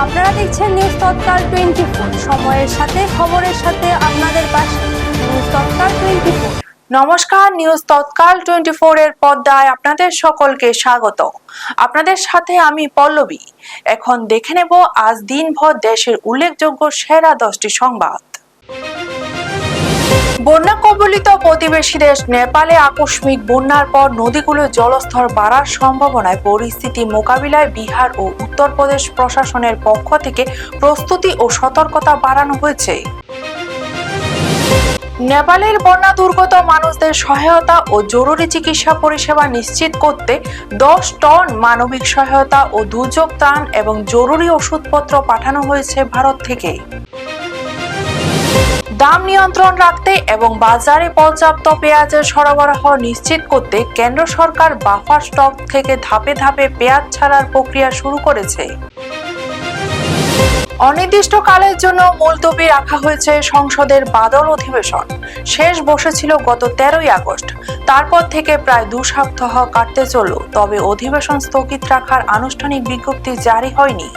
আপনারা দেখছেন নিউজ তৎকাল 24 সময়ের সাথে খবরের সাথে আপনাদের পাশে নিউজ তৎকাল 24। নমস্কার, নিউজ তৎকাল 24 এর পর্দায় আপনাদের সকলকে স্বাগত। আপনাদের সাথে আমি পল্লবী। এখন দেখে নেব আজ দিনভর দেশের উল্লেখযোগ্য সেরা 10টি সংবাদ। বন্যা কবলিত প্রতিবেশী দেশ নেপালে আকস্মিক বন্যার পর নদীগুলোর জলস্তর বাড়ার সম্ভাবনায় পরিস্থিতি মোকাবিলায় বিহার ও উত্তরপ্রদেশ প্রশাসনের পক্ষ থেকে প্রস্তুতি ও সতর্কতা বাড়ানো হয়েছে। নেপালের বন্যা দুর্গত মানুষদের সহায়তা ও জরুরি চিকিৎসা পরিষেবা নিশ্চিত করতে 10 টন মানবিক সহায়তা ও দুর্যোগ ত্রাণ এবং জরুরি ওষুধপত্র পাঠানো হয়েছে ভারত থেকে। দাম নিয়ন্ত্রণ রাখতে এবং বাজারে পর্যাপ্ত পেঁয়াজের সরবরাহ নিশ্চিত করতে কেন্দ্র সরকার বাফার স্টক থেকে ধাপে ধাপে পেঁয়াজ ছাড়ার প্রক্রিয়া শুরু করেছে। অনির্দিষ্টকালের জন্য মুলতবি রাখা হয়েছে সংসদের বাদল অধিবেশন। শেষ বসেছিল গত 13ই আগস্ট। তারপর থেকে প্রায় 2 সপ্তাহ কাটতে চলল, তবে অধিবেশন স্থগিত রাখার আনুষ্ঠানিক বিজ্ঞপ্তি জারি হয়নি।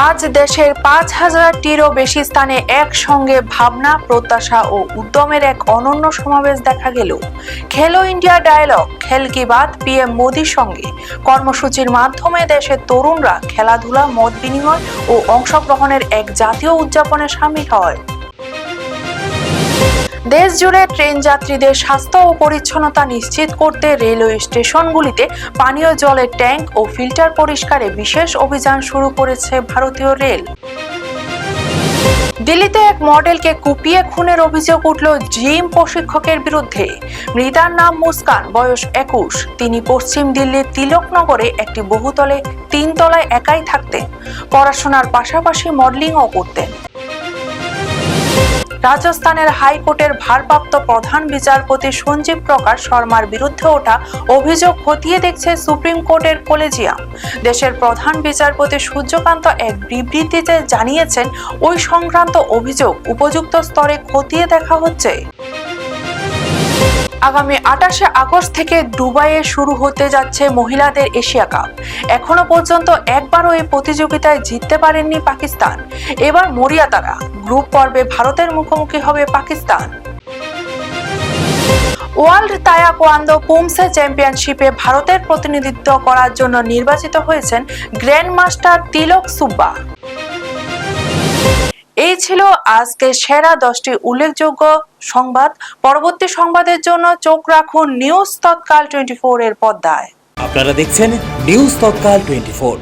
আজ দেশের 5000টিরও বেশি স্থানে একসঙ্গে ভাবনা, প্রত্যাশা ও উদ্যমের এক অনন্য সমাবেশ দেখা গেল। খেলো ইন্ডিয়া ডায়ালগ, খেল কি বাত পিএম মোদির সঙ্গে কর্মসূচির মাধ্যমে দেশের তরুণরা খেলাধুলা, মত বিনিময় ও অংশগ্রহণের এক জাতীয় উদযাপনে সামিল হয়। দেশ জুড়ে ট্রেন যাত্রীদের স্বাস্থ্য ও পরিচ্ছন্নতা নিশ্চিত করতে রেলওয়ে স্টেশনগুলিতে পানীয় জলের ট্যাঙ্ক ও ফিল্টার পরিষ্কারে বিশেষ অভিযান শুরু করেছে ভারতীয় রেল। দিল্লিতে এক মডেলকে কুপিয়ে খুনের অভিযোগ উঠল জিম প্রশিক্ষকের বিরুদ্ধে। মৃতার নাম মুস্কান, বয়স 21। তিনি পশ্চিম দিল্লির তিলকনগরে একটি বহুতলে 3 তলায় একাই থাকতেন। পড়াশোনার পাশাপাশি মডেলিংও করতেন। রাজস্থানের হাইকোর্টের ভারপ্রাপ্ত প্রধান বিচারপতি সঞ্জীব প্রকাশ শর্মার বিরুদ্ধে ওঠা অভিযোগ খতিয়ে দেখছে সুপ্রিম কোর্টের কলেজিয়াম। দেশের প্রধান বিচারপতি সূর্যকান্ত এক বিবৃতিতে জানিয়েছেন, ওই সংক্রান্ত অভিযোগ উপযুক্ত স্তরে খতিয়ে দেখা হচ্ছে। আগামী 28শে আগস্ট থেকে দুবাইয়ে শুরু হতে যাচ্ছে মহিলাদের এশিয়া কাপ। এখনো পর্যন্ত একবারও এই প্রতিযোগিতায় জিততে পারেননি পাকিস্তান। এবার মরিয়া তারা। গ্রুপ পর্বে ভারতের মুখোমুখি হবে পাকিস্তান। ওয়ার্ল্ড তায়াকোয়ান্দো পুমসে চ্যাম্পিয়নশিপে ভারতের প্রতিনিধিত্ব করার জন্য নির্বাচিত হয়েছেন গ্র্যান্ড মাস্টার তিলক সুব্বা। এই ছিল আজকে সেরা 10টি উল্লেখযোগ্য সংবাদ। পরবর্তী সংবাদের জন্য চোখ রাখুন নিউজ তৎকাল 24 এর পর্দায়। আপনারা দেখছেন নিউজ তৎকাল 24।